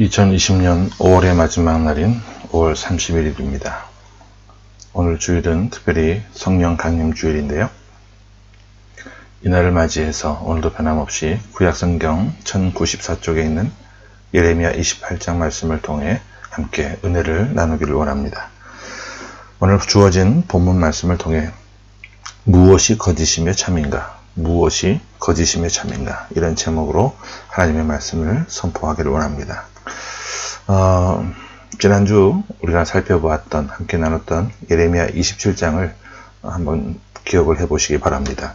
2020년 5월의 마지막 날인 5월 31일입니다. 오늘 주일은 특별히 성령 강림 주일인데요. 이날을 맞이해서 오늘도 변함없이 구약성경 1094쪽에 있는 예레미야 28장 말씀을 통해 함께 은혜를 나누기를 원합니다. 오늘 주어진 본문 말씀을 통해 무엇이 거짓이며 참인가? 무엇이 거짓이며 참인가? 이런 제목으로 하나님의 말씀을 선포하기를 원합니다. 지난주 우리가 살펴보았던, 함께 나눴던 예레미야 27장을 한번 기억을 해보시기 바랍니다.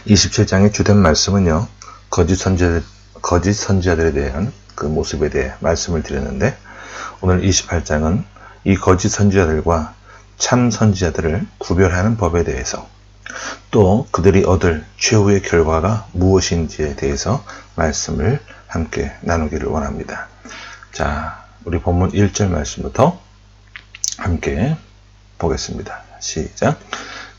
27장의 주된 말씀은요, 거짓 선지자들에 대한 그 모습에 대해 말씀을 드렸는데, 오늘 28장은 이 거짓 선지자들과 참 선지자들을 구별하는 법에 대해서, 또 그들이 얻을 최후의 결과가 무엇인지에 대해서 말씀을 함께 나누기를 원합니다. 자, 우리 본문 1절 말씀부터 함께 보겠습니다. 시작.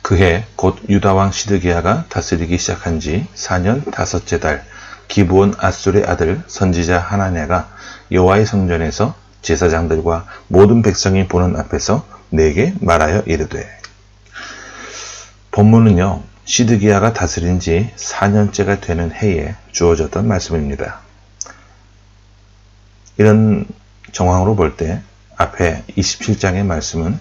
그해 곧 유다왕 시드기야가 다스리기 시작한 지 4년 5째 달 기브온 앗술의 아들 선지자 하나냐가 여호와의 성전에서 제사장들과 모든 백성이 보는 앞에서 내게 말하여 이르되. 본문은요, 시드기야가 다스린 지 4년째가 되는 해에 주어졌던 말씀입니다. 이런 정황으로 볼 때 앞에 27장의 말씀은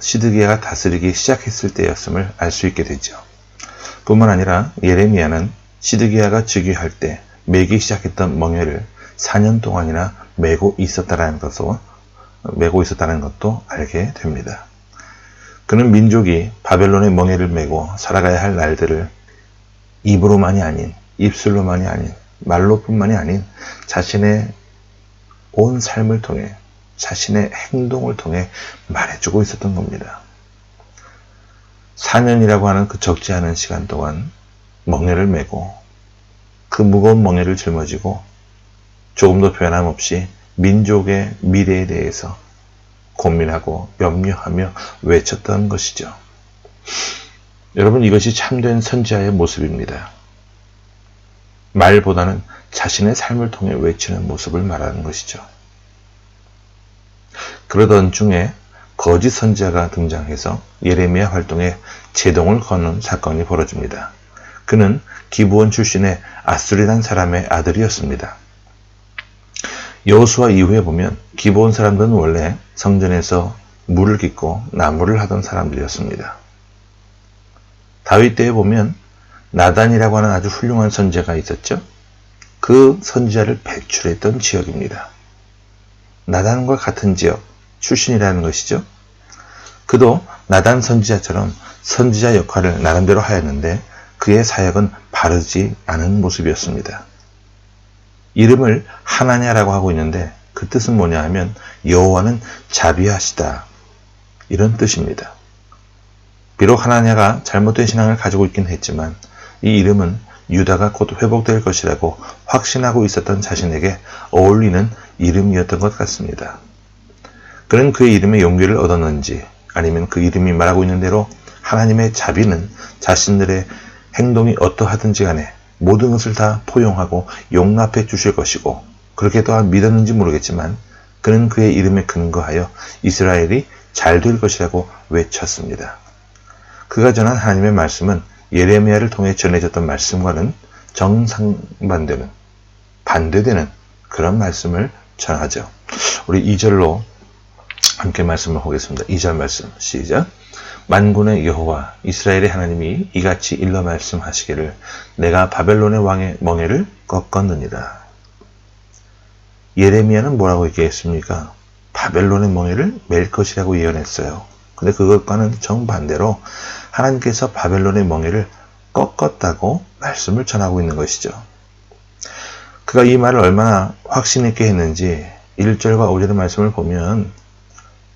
시드기야가 다스리기 시작했을 때였음을 알 수 있게 되죠. 뿐만 아니라 예레미야는 시드기야가 즉위할 때 매기 시작했던 멍에를 4년 동안이나 메고 있었다는 것도 알게 됩니다. 그는 민족이 바벨론의 멍에를 메고 살아가야 할 날들을 입으로만이 아닌, 입술로만이 아닌, 말로뿐만이 아닌 자신의 온 삶을 통해, 자신의 행동을 통해 말해주고 있었던 겁니다. 4년이라고 하는 그 적지 않은 시간 동안 멍에를 메고 그 무거운 멍에를 짊어지고 조금도 변함없이 민족의 미래에 대해서 고민하고 염려하며 외쳤던 것이죠. 여러분, 이것이 참된 선지자의 모습입니다. 말보다는 자신의 삶을 통해 외치는 모습을 말하는 것이죠. 그러던 중에 거짓 선지자가 등장해서 예레미야 활동에 제동을 거는 사건이 벌어집니다. 그는 기브온 출신의 앗술이라는 사람의 아들이었습니다. 여호수아 이후에 보면 기브온 사람들은 원래 성전에서 물을 깃고 나무를 하던 사람들이었습니다. 다윗 때에 보면 나단이라고 하는 아주 훌륭한 선지자가 있었죠. 그 선지자를 배출했던 지역입니다. 나단과 같은 지역 출신이라는 것이죠. 그도 나단 선지자처럼 선지자 역할을 나름대로 하였는데 그의 사역은 바르지 않은 모습이었습니다. 이름을 하나냐라고 하고 있는데 그 뜻은 뭐냐 하면 여호와는 자비하시다, 이런 뜻입니다. 비록 하나냐가 잘못된 신앙을 가지고 있긴 했지만 이 이름은 유다가 곧 회복될 것이라고 확신하고 있었던 자신에게 어울리는 이름이었던 것 같습니다. 그는 그의 이름에 용기를 얻었는지, 아니면 그 이름이 말하고 있는 대로 하나님의 자비는 자신들의 행동이 어떠하든지 간에 모든 것을 다 포용하고 용납해 주실 것이고, 그렇게 또한 믿었는지 모르겠지만 그는 그의 이름에 근거하여 이스라엘이 잘 될 것이라고 외쳤습니다. 그가 전한 하나님의 말씀은 예레미야를 통해 전해졌던 말씀과는 반대되는 그런 말씀을 전하죠. 우리 2절로 함께 말씀을 보겠습니다. 2절 말씀 시작. 만군의 여호와 이스라엘의 하나님이 이같이 일러 말씀하시기를 내가 바벨론의 왕의 멍에를 꺾었느니라. 예레미야는 뭐라고 얘기했습니까? 바벨론의 멍에를 맬 것이라고 예언했어요. 근데 그것과는 정반대로 하나님께서 바벨론의 멍에를 꺾었다고 말씀을 전하고 있는 것이죠. 그가 이 말을 얼마나 확신 있게 했는지 1절과 5절의 말씀을 보면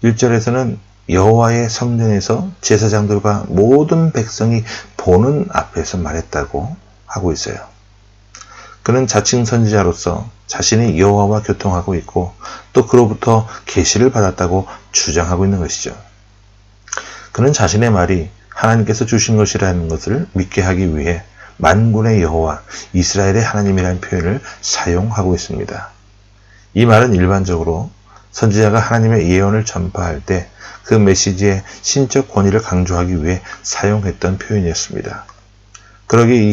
1절에서는 여호와의 성전에서 제사장들과 모든 백성이 보는 앞에서 말했다고 하고 있어요. 그는 자칭 선지자로서 자신이 여호와와 교통하고 있고 또 그로부터 계시를 받았다고 주장하고 있는 것이죠. 그는 자신의 말이 하나님께서 주신 것이라는 것을 믿게 하기 위해 만군의 여호와 이스라엘의 하나님이라는 표현을 사용하고 있습니다. 이 말은 일반적으로 선지자가 하나님의 예언을 전파할 때 그 메시지의 신적 권위를 강조하기 위해 사용했던 표현이었습니다. 그러기에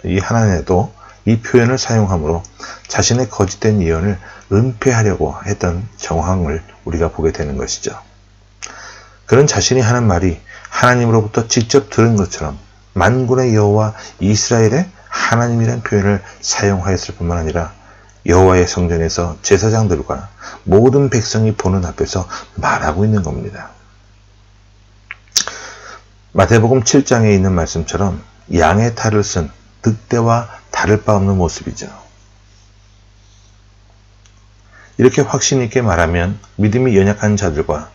이 하나님도 이 표현을 사용함으로 자신의 거짓된 예언을 은폐하려고 했던 정황을 우리가 보게 되는 것이죠. 그는 자신이 하는 말이 하나님으로부터 직접 들은 것처럼 만군의 여호와 이스라엘의 하나님이라는 표현을 사용하였을 뿐만 아니라 여호와의 성전에서 제사장들과 모든 백성이 보는 앞에서 말하고 있는 겁니다. 마태복음 7장에 있는 말씀처럼 양의 탈을 쓴 늑대와 다를 바 없는 모습이죠. 이렇게 확신 있게 말하면 믿음이 연약한 자들과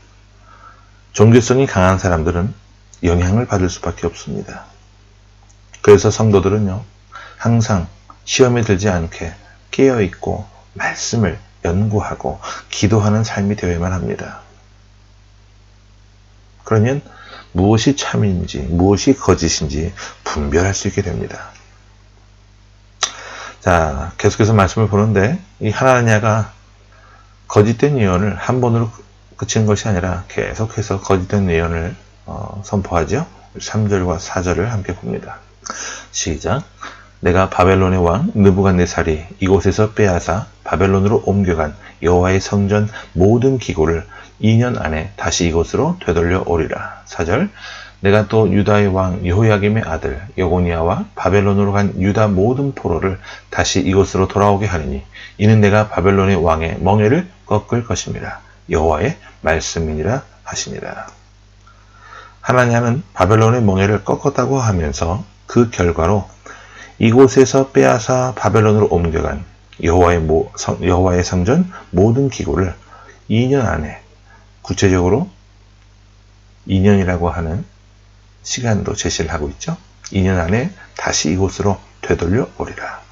종교성이 강한 사람들은 영향을 받을 수밖에 없습니다. 그래서 성도들은요, 항상 시험에 들지 않게 깨어있고 말씀을 연구하고 기도하는 삶이 되어야만 합니다. 그러면 무엇이 참인지 무엇이 거짓인지 분별할 수 있게 됩니다. 자, 계속해서 말씀을 보는데 이 하나냐가 거짓된 예언을 한 번으로 그치는 것이 아니라 계속해서 거짓된 예언을 선포하죠. 3절과 4절을 함께 봅니다. 시작. 내가 바벨론의 왕 느부갓네살이 이곳에서 빼앗아 바벨론으로 옮겨간 여호와의 성전 모든 기구를 2년 안에 다시 이곳으로 되돌려 오리라. 4절. 내가 또 유다의 왕 여호야김의 아들 여고니아와 바벨론으로 간 유다 모든 포로를 다시 이곳으로 돌아오게 하리니 이는 내가 바벨론의 왕의 멍에를 꺾을 것입니다. 여호와의 말씀이니라 하시니라. 하나냐는 바벨론의 멍에를 꺾었다고 하면서 그 결과로 이곳에서 빼앗아 바벨론으로 옮겨간 여호와의 성전 모든 기구를 2년 안에, 구체적으로 2년이라고 하는 시간도 제시를 하고 있죠. 2년 안에 다시 이곳으로 되돌려 오리라.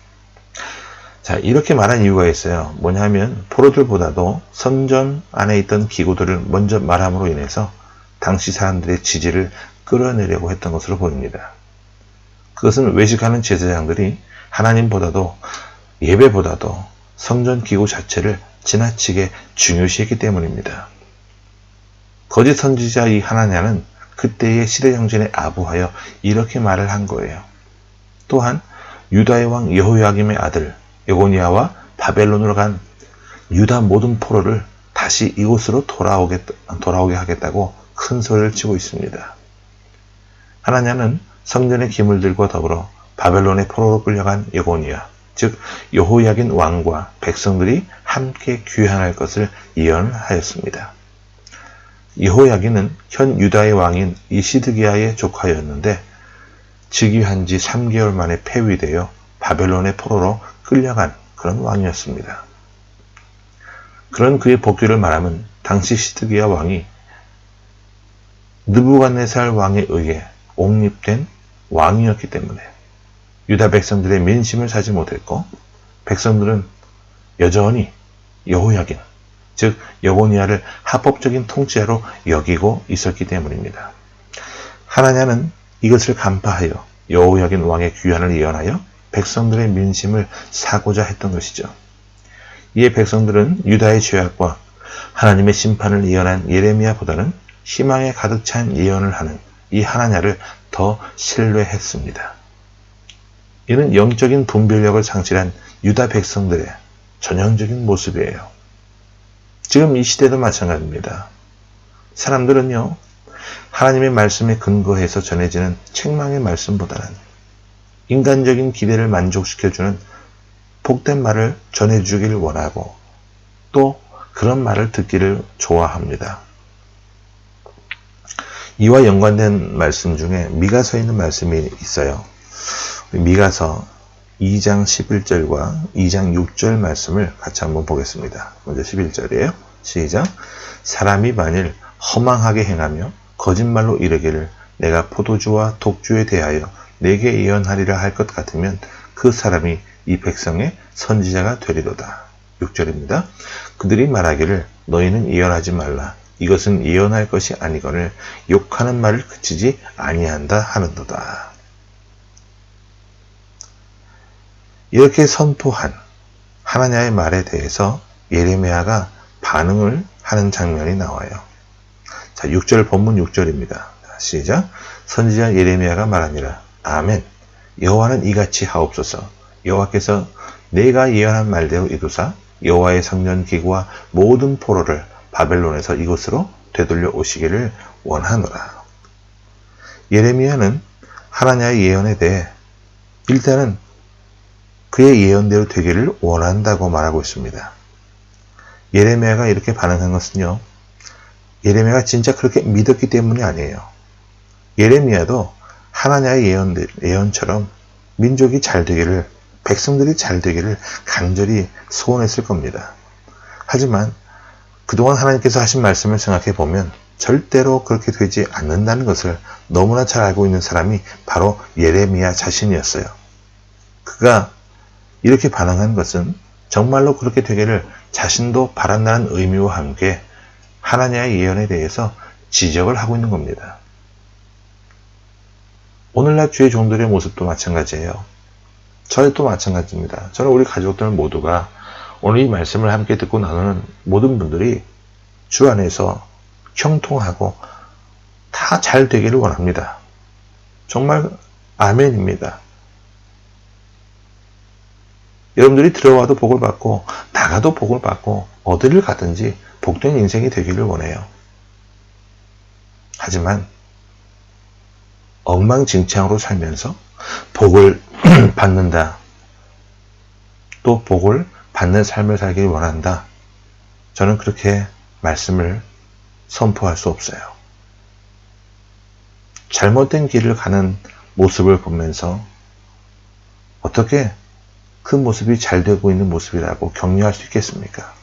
자, 이렇게 말한 이유가 있어요. 뭐냐면 포로들보다도 성전 안에 있던 기구들을 먼저 말함으로 인해서 당시 사람들의 지지를 끌어내려고 했던 것으로 보입니다. 그것은 외식하는 제사장들이 하나님보다도 예배보다도 성전 기구 자체를 지나치게 중요시했기 때문입니다. 거짓 선지자 이 하나냐는 그때의 시대정신에 아부하여 이렇게 말을 한 거예요. 또한 유다의 왕 여호야김의 아들 여고니아와 바벨론으로 간 유다 모든 포로를 다시 이곳으로 돌아오게 하겠다고 큰 소리를 치고 있습니다. 하나냐는 성전의 기물들과 더불어 바벨론의 포로로 끌려간 여고니아, 즉 여호야긴 왕과 백성들이 함께 귀환할 것을 예언하였습니다. 여호야긴은 현 유다의 왕인 시드기야의 조카였는데 즉위한 지 3개월 만에 폐위되어 바벨론의 포로로 끌려간 그런 왕이었습니다. 그런 그의 복귀를 말하면 당시 시드기야 왕이 느부갓네살 왕에 의해 옹립된 왕이었기 때문에 유다 백성들의 민심을 사지 못했고 백성들은 여전히 여호야긴, 즉 여고니아를 합법적인 통치자로 여기고 있었기 때문입니다. 하나냐는 이것을 간파하여 여호야긴 왕의 귀환을 예언하여 백성들의 민심을 사고자 했던 것이죠. 이에 백성들은 유다의 죄악과 하나님의 심판을 예언한 예레미야보다는 희망에 가득 찬 예언을 하는 이 하나냐를 더 신뢰했습니다. 이는 영적인 분별력을 상실한 유다 백성들의 전형적인 모습이에요. 지금 이 시대도 마찬가지입니다. 사람들은요, 하나님의 말씀에 근거해서 전해지는 책망의 말씀보다는 인간적인 기대를 만족시켜주는 복된 말을 전해주길 원하고 또 그런 말을 듣기를 좋아합니다. 이와 연관된 말씀 중에 미가서에 있는 말씀이 있어요. 미가서 2장 11절과 2장 6절 말씀을 같이 한번 보겠습니다. 먼저 11절이에요. 시작. 사람이 만일 허망하게 행하며 거짓말로 이르기를 내가 포도주와 독주에 대하여 내게 예언하리라 할 것 같으면 그 사람이 이 백성의 선지자가 되리로다. 6절입니다. 그들이 말하기를 너희는 예언하지 말라. 이것은 예언할 것이 아니거늘 욕하는 말을 그치지 아니한다 하는도다. 이렇게 선포한 하나냐의 말에 대해서 예레미야가 반응을 하는 장면이 나와요. 자, 6절 본문 6절입니다. 시작. 선지자 예레미야가 말하니라. 아멘. 여호와는 이같이 하옵소서. 여호와께서 내가 예언한 말대로 이루사 여호와의 성전 기구와 모든 포로를 바벨론에서 이곳으로 되돌려 오시기를 원하노라. 예레미야는 하나님의 예언에 대해 일단은 그의 예언대로 되기를 원한다고 말하고 있습니다. 예레미야가 이렇게 반응한 것은요, 예레미야가 진짜 그렇게 믿었기 때문이 아니에요. 예레미야도 하나님의 예언처럼 민족이 잘 되기를, 백성들이 잘 되기를 간절히 소원했을 겁니다. 하지만 그동안 하나님께서 하신 말씀을 생각해 보면 절대로 그렇게 되지 않는다는 것을 너무나 잘 알고 있는 사람이 바로 예레미야 자신이었어요. 그가 이렇게 반응한 것은 정말로 그렇게 되기를 자신도 바란다는 의미와 함께 하나님의 예언에 대해서 지적을 하고 있는 겁니다. 오늘날 주의 종들의 모습도 마찬가지예요. 저희도 마찬가지입니다. 저는 우리 가족들 모두가 오늘 이 말씀을 함께 듣고 나누는 모든 분들이 주 안에서 형통하고 다 잘 되기를 원합니다. 정말 아멘입니다. 여러분들이 들어와도 복을 받고 나가도 복을 받고 어디를 가든지 복된 인생이 되기를 원해요. 하지만 엉망진창으로 살면서 복을 받는다, 또 복을 받는 삶을 살길 원한다, 저는 그렇게 말씀을 선포할 수 없어요. 잘못된 길을 가는 모습을 보면서 어떻게 그 모습이 잘 되고 있는 모습이라고 격려할 수 있겠습니까?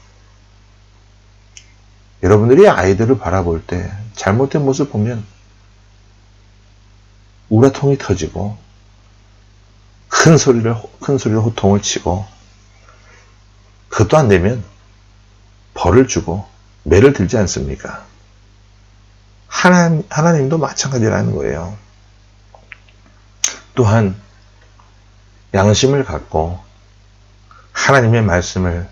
여러분들이 아이들을 바라볼 때 잘못된 모습 보면 우라통이 터지고 큰 소리로 호통을 치고, 그것도 안 되면 벌을 주고 매를 들지 않습니까? 하나님도 마찬가지라는 거예요. 또한 양심을 갖고 하나님의 말씀을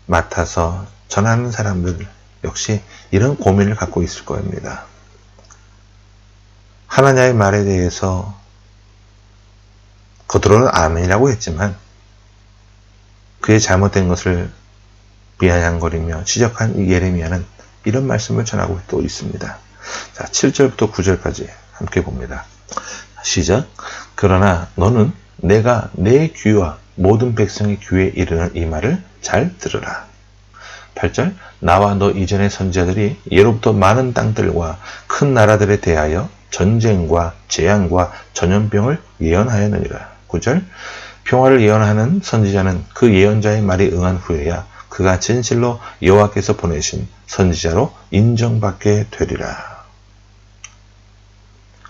맡아서 전하는 사람들 역시 이런 고민을 갖고 있을 겁니다. 하나님의 말에 대해서 겉으로는 아멘이라고 했지만 그의 잘못된 것을 비아냥거리며 지적한 이 예레미야는 이런 말씀을 전하고 또 있습니다. 자, 7절부터 9절까지 함께 봅니다. 시작. 그러나 너는 내가 내 귀와 모든 백성의 귀에 이르는 이 말을 잘 들으라. 8절. 나와 너 이전의 선지자들이 예로부터 많은 땅들과 큰 나라들에 대하여 전쟁과 재앙과 전염병을 예언하였느니라. 9절. 평화를 예언하는 선지자는 그 예언자의 말이 응한 후에야 그가 진실로 여호와께서 보내신 선지자로 인정받게 되리라.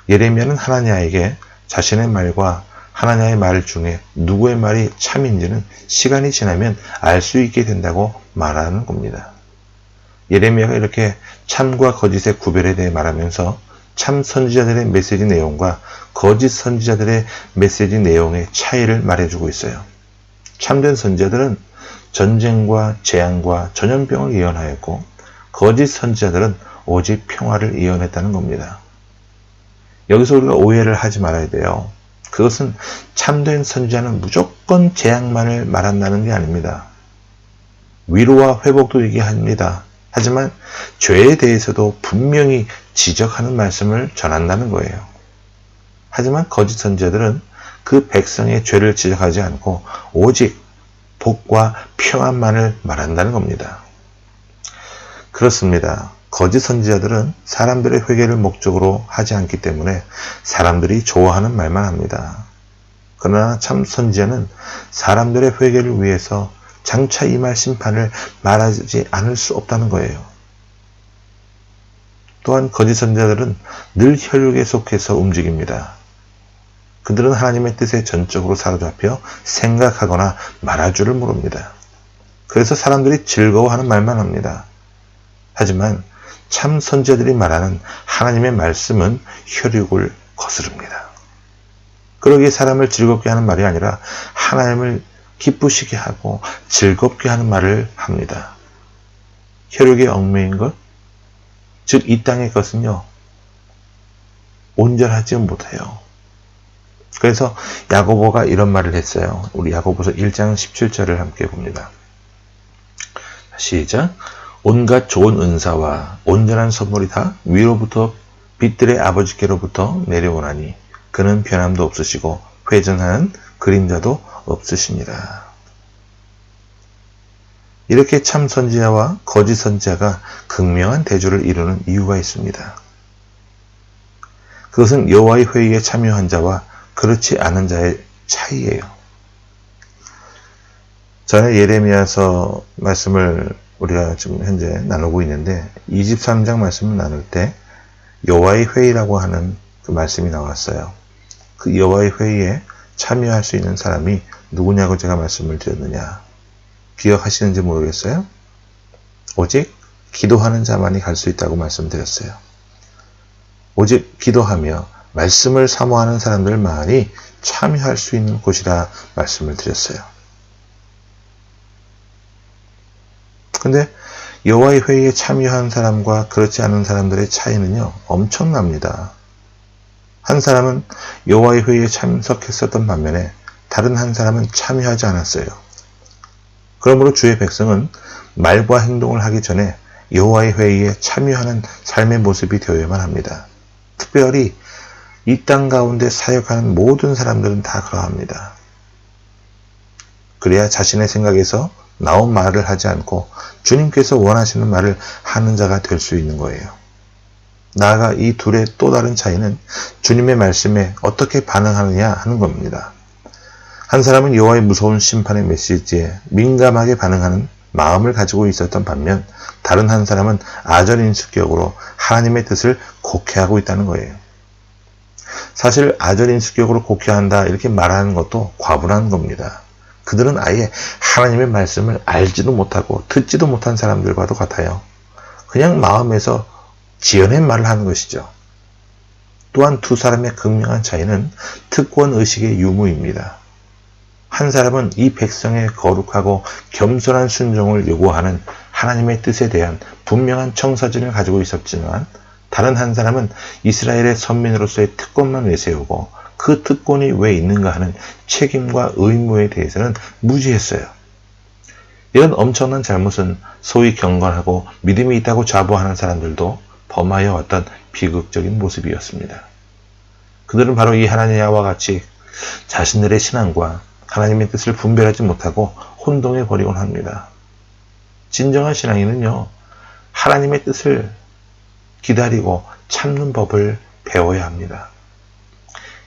예레미야는 하나냐에게 자신의 말과 하나냐의 말 중에 누구의 말이 참인지는 시간이 지나면 알 수 있게 된다고 말하는 겁니다. 예레미야가 이렇게 참과 거짓의 구별에 대해 말하면서 참 선지자들의 메시지 내용과 거짓 선지자들의 메시지 내용의 차이를 말해주고 있어요. 참된 선지자들은 전쟁과 재앙과 전염병을 예언하였고, 거짓 선지자들은 오직 평화를 예언했다는 겁니다. 여기서 우리가 오해를 하지 말아야 돼요. 그것은 참된 선지자는 무조건 재앙만을 말한다는 게 아닙니다. 위로와 회복도 얘기합니다. 하지만 죄에 대해서도 분명히 지적하는 말씀을 전한다는 거예요. 하지만 거짓 선지자들은 그 백성의 죄를 지적하지 않고 오직 복과 평안만을 말한다는 겁니다. 그렇습니다. 거짓 선지자들은 사람들의 회개를 목적으로 하지 않기 때문에 사람들이 좋아하는 말만 합니다. 그러나 참 선지자는 사람들의 회개를 위해서 장차 임할 심판을 말하지 않을 수 없다는 거예요. 또한 거짓 선지자들은 늘 혈육에 속해서 움직입니다. 그들은 하나님의 뜻에 전적으로 사로잡혀 생각하거나 말할 줄을 모릅니다. 그래서 사람들이 즐거워하는 말만 합니다. 하지만 참 선지자들이 말하는 하나님의 말씀은 혈육을 거스릅니다. 그러기에 사람을 즐겁게 하는 말이 아니라 하나님을 기쁘시게 하고 즐겁게 하는 말을 합니다. 혈육의 얽매인 것, 즉 이 땅의 것은요, 온전하지 못해요. 그래서 야고보가 이런 말을 했어요. 우리 야고보서 1장 17절을 함께 봅니다. 시작. 온갖 좋은 은사와 온전한 선물이 다 위로부터 빛들의 아버지께로부터 내려오나니 그는 변함도 없으시고 회전하는 그림자도 없으십니다. 이렇게 참 선지자와 거짓 선지자가 극명한 대조를 이루는 이유가 있습니다. 그것은 여호와의 회의에 참여한 자와 그렇지 않은 자의 차이예요. 전에 예레미야서 말씀을 우리가 지금 현재 나누고 있는데 23장 말씀을 나눌 때 여호와의 회의라고 하는 그 말씀이 나왔어요. 그 여호와의 회의에 참여할 수 있는 사람이 누구냐고 제가 말씀을 드렸느냐. 기억하시는지 모르겠어요. 오직 기도하는 자만이 갈 수 있다고 말씀드렸어요. 오직 기도하며 말씀을 사모하는 사람들만이 참여할 수 있는 곳이라 말씀을 드렸어요. 근데 여호와의 회의에 참여한 사람과 그렇지 않은 사람들의 차이는요, 엄청납니다. 한 사람은 여호와의 회의에 참석했었던 반면에 다른 한 사람은 참여하지 않았어요. 그러므로 주의 백성은 말과 행동을 하기 전에 여호와의 회의에 참여하는 삶의 모습이 되어야만 합니다. 특별히 이 땅 가운데 사역하는 모든 사람들은 다 그러합니다. 그래야 자신의 생각에서 나온 말을 하지 않고 주님께서 원하시는 말을 하는 자가 될 수 있는 거예요. 나아가 이 둘의 또 다른 차이는 주님의 말씀에 어떻게 반응하느냐 하는 겁니다. 한 사람은 여호와의 무서운 심판의 메시지에 민감하게 반응하는 마음을 가지고 있었던 반면 다른 한 사람은 아전인수격으로 하나님의 뜻을 곡해하고 있다는 거예요. 사실 아전인수격으로 곡해한다 이렇게 말하는 것도 과분한 겁니다. 그들은 아예 하나님의 말씀을 알지도 못하고 듣지도 못한 사람들과도 같아요. 그냥 마음에서 지어낸 말을 하는 것이죠. 또한 두 사람의 극명한 차이는 특권 의식의 유무입니다. 한 사람은 이 백성의 거룩하고 겸손한 순종을 요구하는 하나님의 뜻에 대한 분명한 청사진을 가지고 있었지만 다른 한 사람은 이스라엘의 선민으로서의 특권만 내세우고 그 특권이 왜 있는가 하는 책임과 의무에 대해서는 무지했어요. 이런 엄청난 잘못은 소위 경건하고 믿음이 있다고 자부하는 사람들도 범하여 왔던 비극적인 모습이었습니다. 그들은 바로 이 하나님과 같이 자신들의 신앙과 하나님의 뜻을 분별하지 못하고 혼동해 버리곤 합니다. 진정한 신앙인은요, 하나님의 뜻을 기다리고 참는 법을 배워야 합니다.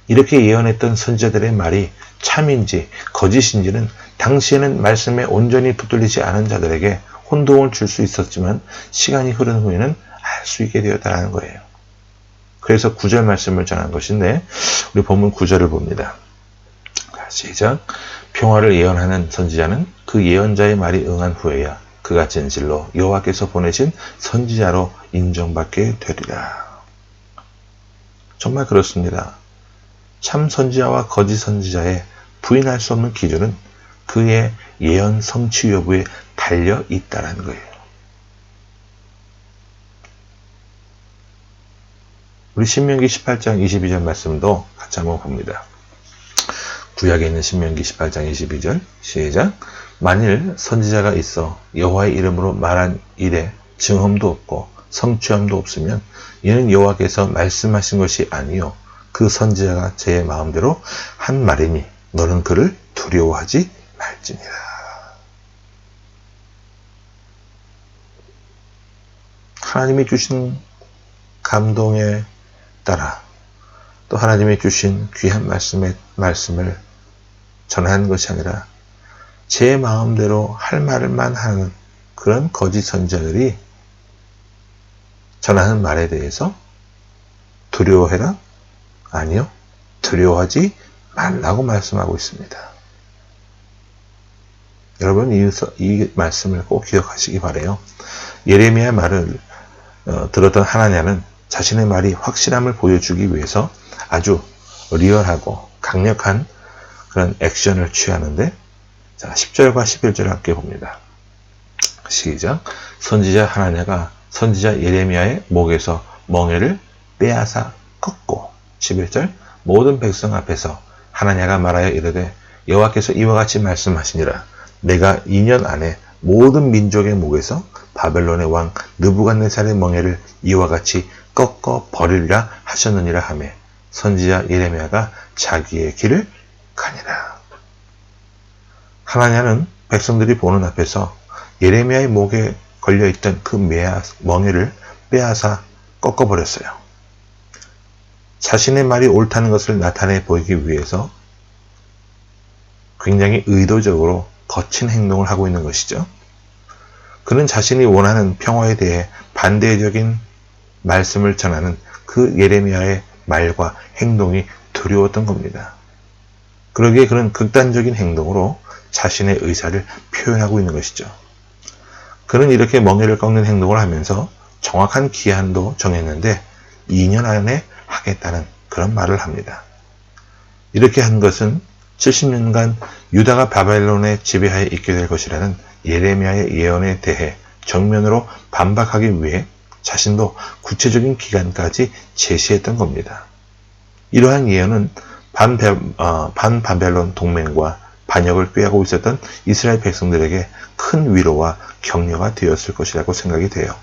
이렇게 예언했던 선지자들의 말이 참인지 거짓인지는 당시에는 말씀에 온전히 붙들리지 않은 자들에게 혼동을 줄 수 있었지만 시간이 흐른 후에는 알 수 있게 되었다는 거예요. 그래서 9절 말씀을 전한 것인데 우리 본문 9절을 봅니다. 시작. 평화를 예언하는 선지자는 그 예언자의 말이 응한 후에야 그가 진실로 여호와께서 보내신 선지자로 인정받게 되리라. 정말 그렇습니다. 참 선지자와 거짓 선지자의 부인할 수 없는 기준은 그의 예언 성취 여부에 달려 있다는 거예요. 우리 신명기 18장 22절 말씀도 같이 한번 봅니다. 구약에 있는 신명기 18장 22절 시작. 만일 선지자가 있어 여호와의 이름으로 말한 일에 증언도 없고 성취함도 없으면 이는 여호와께서 말씀하신 것이 아니요 그 선지자가 제 마음대로 한 말이니 너는 그를 두려워하지 말지니라. 하나님이 주신 감동에 따라 또 하나님이 주신 귀한 말씀을 전하는 것이 아니라 제 마음대로 할 말만 하는 그런 거짓 선지자들이 전하는 말에 대해서 두려워해라? 아니요. 두려워하지 말라고 말씀하고 있습니다. 여러분 이 말씀을 꼭 기억하시기 바라요. 예레미야의 말을 들었던 하나냐는 자신의 말이 확실함을 보여주기 위해서 아주 리얼하고 강력한 그런 액션을 취하는데 자, 10절과 11절 함께 봅니다. 시작. 선지자 하나냐가 선지자 예레미야의 목에서 멍에를 빼앗아 꺾고. 11절. 모든 백성 앞에서 하나냐가 말하여 이르되 여호와께서 이와 같이 말씀하시니라. 내가 2년 안에 모든 민족의 목에서 바벨론의 왕 느부갓네살의 멍에를 이와 같이 꺾어 버리리라 하셨느니라 하며 선지자 예레미야가 자기의 길을 가니라. 하나냐는 백성들이 보는 앞에서 예레미야의 목에 걸려있던 그 멍에를 빼앗아 꺾어버렸어요. 자신의 말이 옳다는 것을 나타내 보이기 위해서 굉장히 의도적으로 거친 행동을 하고 있는 것이죠. 그는 자신이 원하는 평화에 대해 반대적인 말씀을 전하는 그 예레미야의 말과 행동이 두려웠던 겁니다. 그러기에 그는 극단적인 행동으로 자신의 의사를 표현하고 있는 것이죠. 그는 이렇게 멍에를 꺾는 행동을 하면서 정확한 기한도 정했는데 2년 안에 하겠다는 그런 말을 합니다. 이렇게 한 것은 70년간 유다가 바벨론의 지배하에 있게 될 것이라는 예레미야의 예언에 대해 정면으로 반박하기 위해 자신도 구체적인 기간까지 제시했던 겁니다. 이러한 예언은 반바벨론 동맹과 반역을 꾀하고 있었던 이스라엘 백성들에게 큰 위로와 격려가 되었을 것이라고 생각이 돼요.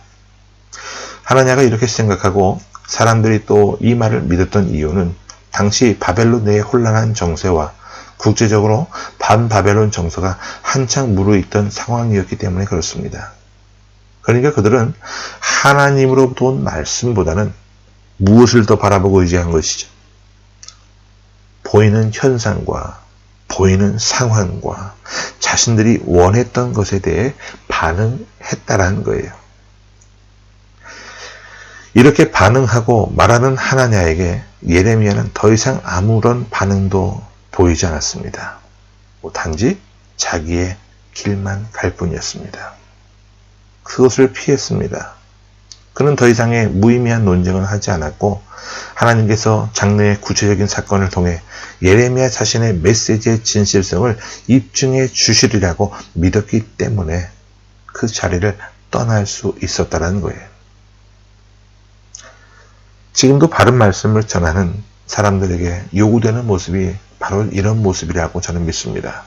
하나냐가 이렇게 생각하고 사람들이 또 이 말을 믿었던 이유는 당시 바벨론 내의 혼란한 정세와 국제적으로 반바벨론 정서가 한창 무르익던 상황이었기 때문에 그렇습니다. 그러니까 그들은 하나님으로부터 온 말씀보다는 무엇을 더 바라보고 의지한 것이죠? 보이는 현상과 보이는 상황과 자신들이 원했던 것에 대해 반응했다라는 거예요. 이렇게 반응하고 말하는 하나냐에게 예레미야는 더 이상 아무런 반응도 보이지 않았습니다. 단지 자기의 길만 갈 뿐이었습니다. 그것을 피했습니다. 그는 더 이상의 무의미한 논쟁을 하지 않았고 하나님께서 장래의 구체적인 사건을 통해 예레미야 자신의 메시지의 진실성을 입증해 주시리라고 믿었기 때문에 그 자리를 떠날 수 있었다는 거예요. 지금도 바른 말씀을 전하는 사람들에게 요구되는 모습이 바로 이런 모습이라고 저는 믿습니다.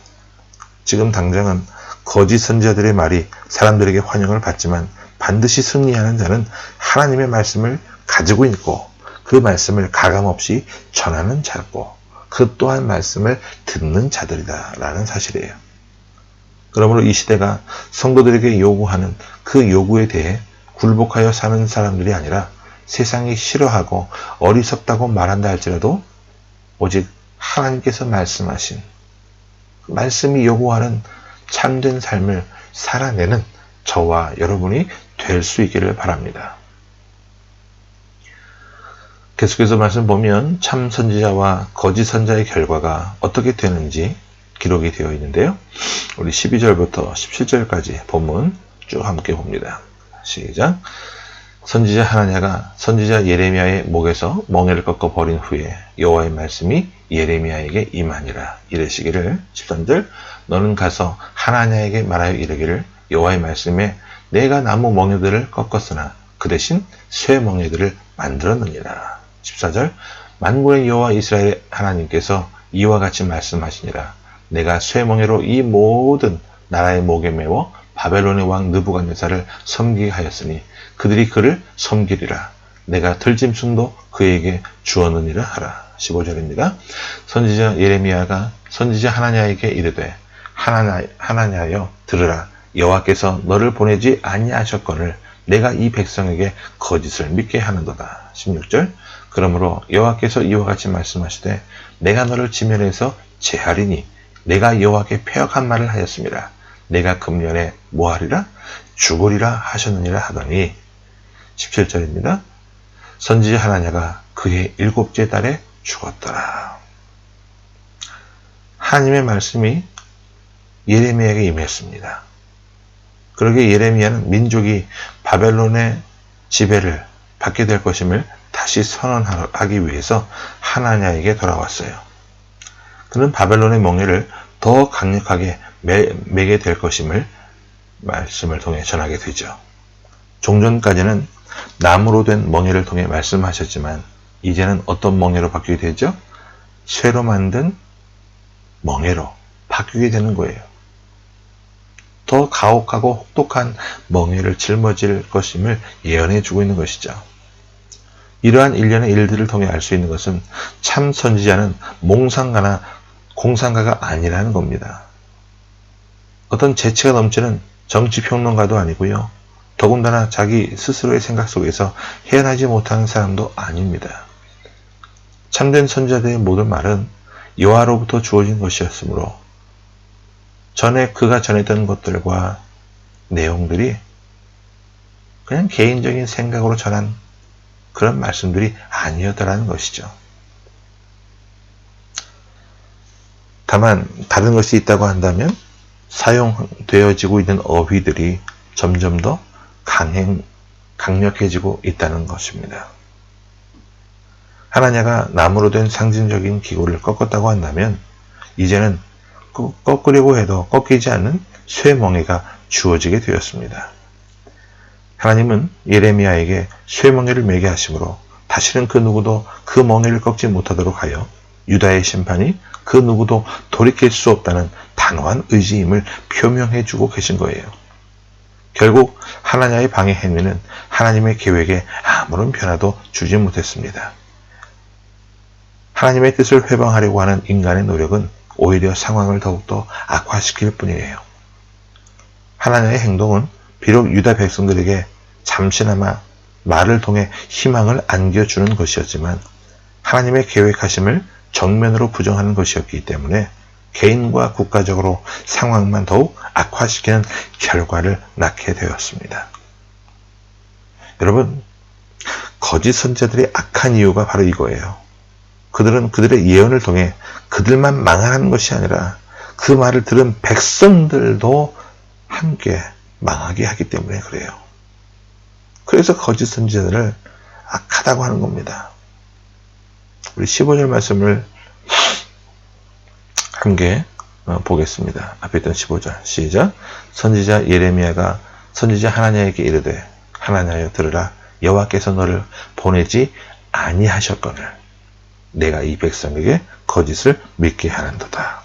지금 당장은 거짓 선지자들의 말이 사람들에게 환영을 받지만 반드시 승리하는 자는 하나님의 말씀을 가지고 있고 그 말씀을 가감없이 전하는 자고 그 또한 말씀을 듣는 자들이다라는 사실이에요. 그러므로 이 시대가 성도들에게 요구하는 그 요구에 대해 굴복하여 사는 사람들이 아니라 세상이 싫어하고 어리석다고 말한다 할지라도 오직 하나님께서 말씀하신 말씀이 요구하는 참된 삶을 살아내는 저와 여러분이 될 수 있기를 바랍니다. 계속해서 말씀 보면 참 선지자와 거짓 선지자의 결과가 어떻게 되는지 기록이 되어 있는데요. 우리 12절부터 17절까지 본문 쭉 함께 봅니다. 시작. 선지자 하나냐가 선지자 예레미야의 목에서 멍에를 꺾어 버린 후에 여호와의 말씀이 예레미야에게 임하니라. 이르시기를 13절 너는 가서 하나냐에게 말하여 이르기를 여호와의 말씀에 내가 나무 멍에들을 꺾었으나 그 대신 쇠 멍에들을 만들었느니라. 14절 만군의 여호와 이스라엘 하나님께서 이와 같이 말씀하시니라. 내가 쇠 멍에로 이 모든 나라의 목에 메워 바벨론의 왕 느부갓네살을 섬기게 하였으니 그들이 그를 섬기리라. 내가 들짐승도 그에게 주었느니라 하라. 15절입니다. 선지자 예레미야가 선지자 하나냐에게 이르되 하나냐여 들으라. 여호와께서 너를 보내지 아니하셨거늘 내가 이 백성에게 거짓을 믿게 하는도다. 16절 그러므로 여호와께서 이와 같이 말씀하시되 내가 너를 지면에서 제하리니 내가 여호와께 패역한 말을 하였습니다. 내가 금년에 뭐하리라? 죽으리라 하셨느니라 하더니 17절입니다. 선지자 하나냐가 그의 7째 달에 죽었더라. 하나님의 말씀이 예레미야에게 임했습니다. 그러기에 예레미야는 민족이 바벨론의 지배를 받게 될 것임을 다시 선언하기 위해서 하나냐에게 돌아왔어요. 그는 바벨론의 멍에를 더 강력하게 매게 될 것임을 말씀을 통해 전하게 되죠. 종전까지는 나무로 된 멍에를 통해 말씀하셨지만 이제는 어떤 멍에로 바뀌게 되죠? 쇠로 만든 멍에로 바뀌게 되는 거예요. 더 가혹하고 혹독한 멍에를 짊어질 것임을 예언해 주고 있는 것이죠. 이러한 일련의 일들을 통해 알 수 있는 것은 참 선지자는 몽상가나 공상가가 아니라는 겁니다. 어떤 재치가 넘치는 정치평론가도 아니고요. 더군다나 자기 스스로의 생각 속에서 헤어나지 못하는 사람도 아닙니다. 참된 선지자들의 모든 말은 여호와로부터 주어진 것이었으므로 전에 그가 전했던 것들과 내용들이 그냥 개인적인 생각으로 전한 그런 말씀들이 아니었다라는 것이죠. 다만 다른 것이 있다고 한다면 사용되어지고 있는 어휘들이 점점 더 강력해지고 있다는 것입니다. 하나냐가 나무로 된 상징적인 기구를 꺾었다고 한다면 이제는 꺾으려고 해도 꺾이지 않는 쇠멍에가 주어지게 되었습니다. 하나님은 예레미야에게 쇠멍에를 매게 하심으로 다시는 그 누구도 그 멍에를 꺾지 못하도록 하여 유다의 심판이 그 누구도 돌이킬 수 없다는 단호한 의지임을 표명해 주고 계신 거예요. 결국 하나냐의 방해 행위는 하나님의 계획에 아무런 변화도 주지 못했습니다. 하나님의 뜻을 회방하려고 하는 인간의 노력은 오히려 상황을 더욱더 악화시킬 뿐이에요. 하나님의 행동은 비록 유다 백성들에게 잠시나마 말을 통해 희망을 안겨주는 것이었지만 하나님의 계획하심을 정면으로 부정하는 것이었기 때문에 개인과 국가적으로 상황만 더욱 악화시키는 결과를 낳게 되었습니다. 여러분, 거짓 선지자들이 악한 이유가 바로 이거예요. 그들은 그들의 예언을 통해 그들만 망하는 것이 아니라 그 말을 들은 백성들도 함께 망하게 하기 때문에 그래요. 그래서 거짓 선지자들을 악하다고 하는 겁니다. 우리 15절 말씀을 함께 보겠습니다. 앞에 있던 15절 시작. 선지자 예레미야가 선지자 하나냐에게 이르되 하나냐여 들으라 여호와께서 너를 보내지 아니하셨거늘 내가 이 백성에게 거짓을 믿게 하는도다.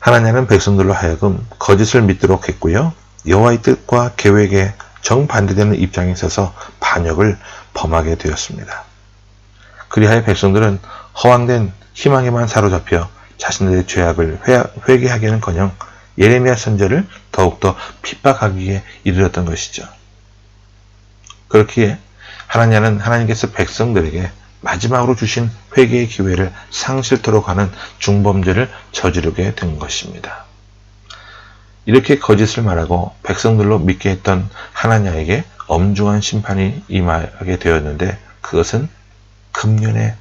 하나냐는 백성들로 하여금 거짓을 믿도록 했고요. 여호와의 뜻과 계획에 정반대되는 입장에 서서 반역을 범하게 되었습니다. 그리하여 백성들은 허황된 희망에만 사로잡혀 자신들의 죄악을 회개하기는커녕 예레미야 선지자를 더욱더 핍박하기에 이르렀던 것이죠. 그렇기에 하나냐는 하나님께서 백성들에게 마지막으로 주신 회개의 기회를 상실토록 하는 중범죄를 저지르게 된 것입니다. 이렇게 거짓을 말하고 백성들로 믿게 했던 하나냐에게 엄중한 심판이 임하게 되었는데 그것은 금년에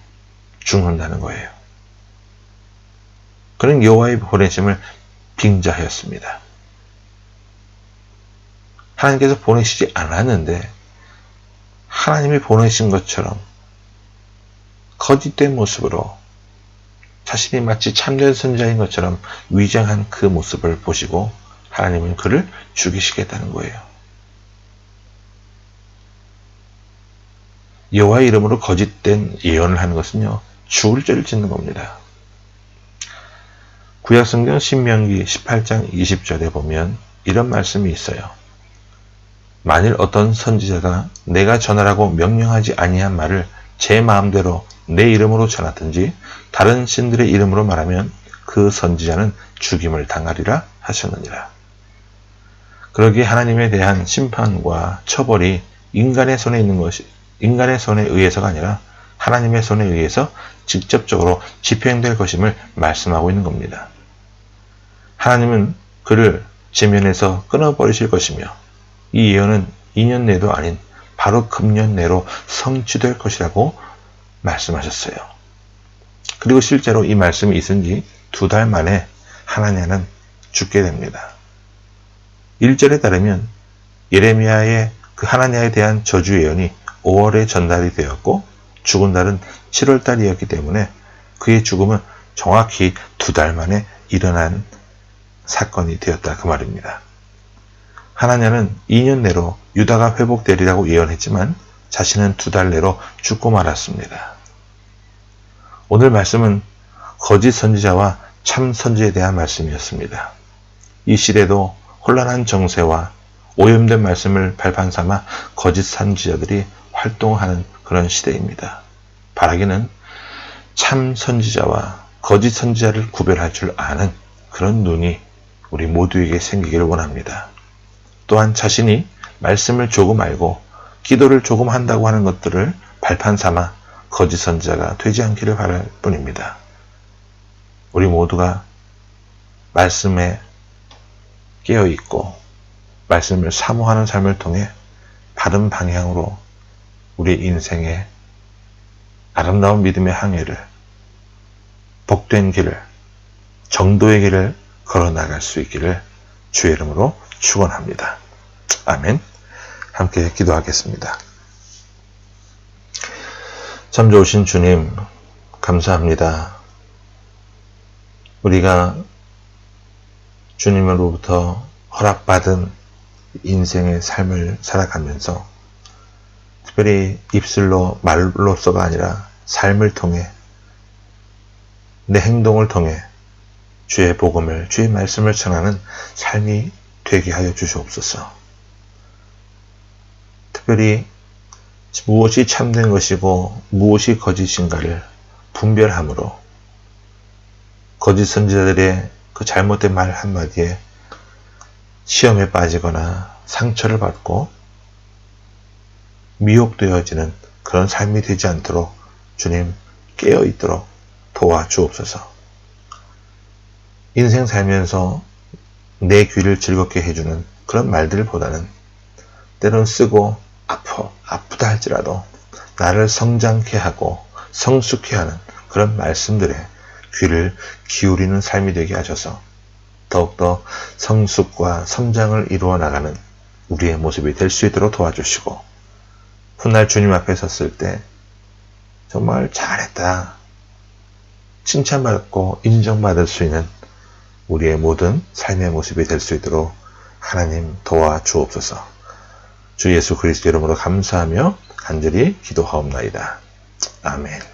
죽는다는 거예요. 그는 여호와의 보내심을 빙자하였습니다. 하나님께서 보내시지 않았는데 하나님이 보내신 것처럼 거짓된 모습으로 자신이 마치 참된 선지자인 것처럼 위장한 그 모습을 보시고 하나님은 그를 죽이시겠다는 거예요. 여호와의 이름으로 거짓된 예언을 하는 것은요, 죽을 죄를 짓는 겁니다. 구약성경 신명기 18장 20절에 보면 이런 말씀이 있어요. 만일 어떤 선지자가 내가 전하라고 명령하지 아니한 말을 제 마음대로 내 이름으로 전하든지 다른 신들의 이름으로 말하면 그 선지자는 죽임을 당하리라 하셨느니라. 그러기에 하나님에 대한 심판과 처벌이 인간의 손에 있는 것이 인간의 손에 의해서가 아니라 하나님의 손에 의해서 직접적으로 집행될 것임을 말씀하고 있는 겁니다. 하나님은 그를 지면에서 끊어버리실 것이며 이 예언은 2년 내도 아닌 바로 금년 내로 성취될 것이라고 말씀하셨어요. 그리고 실제로 이 말씀이 있은 지 2달 만에 하나냐는 죽게 됩니다. 1절에 따르면 예레미야의 그 하나냐에 대한 저주 예언이 5월에 전달이 되었고 죽은 날은 7월 달이었기 때문에 그의 죽음은 정확히 2달 만에 일어난 사건이 되었다 그 말입니다. 하나냐는 2년 내로 유다가 회복되리라고 예언했지만 자신은 2달 내로 죽고 말았습니다. 오늘 말씀은 거짓 선지자와 참 선지에 대한 말씀이었습니다. 이 시대도 혼란한 정세와 오염된 말씀을 발판 삼아 거짓 선지자들이 활동하는 그런 시대입니다. 바라기는 참 선지자와 거짓 선지자를 구별할 줄 아는 그런 눈이 우리 모두에게 생기기를 원합니다. 또한 자신이 말씀을 조금 알고 기도를 조금 한다고 하는 것들을 발판 삼아 거짓 선지자가 되지 않기를 바랄 뿐입니다. 우리 모두가 말씀에 깨어있고 말씀을 사모하는 삶을 통해 바른 방향으로 우리 인생의 아름다운 믿음의 항해를, 복된 길을, 정도의 길을 걸어나갈 수 있기를 주의 이름으로 축원합니다. 아멘. 함께 기도하겠습니다. 참 좋으신 주님, 감사합니다. 우리가 주님으로부터 허락받은 인생의 삶을 살아가면서 특별히 입술로 말로서가 아니라 삶을 통해 내 행동을 통해 주의 복음을, 주의 말씀을 전하는 삶이 되게 하여 주시옵소서. 특별히 무엇이 참된 것이고 무엇이 거짓인가를 분별함으로 거짓 선지자들의 그 잘못된 말 한마디에 시험에 빠지거나 상처를 받고 미혹되어지는 그런 삶이 되지 않도록 주님 깨어있도록 도와주옵소서. 인생 살면서 내 귀를 즐겁게 해주는 그런 말들보다는 때론 쓰고 아프다 할지라도 나를 성장케 하고 성숙케 하는 그런 말씀들에 귀를 기울이는 삶이 되게 하셔서 더욱더 성숙과 성장을 이루어 나가는 우리의 모습이 될 수 있도록 도와주시고 훗날 주님 앞에 섰을 때 정말 잘했다, 칭찬받고 인정받을 수 있는 우리의 모든 삶의 모습이 될 수 있도록 하나님 도와주옵소서. 주 예수 그리스도 이름으로 감사하며 간절히 기도하옵나이다. 아멘.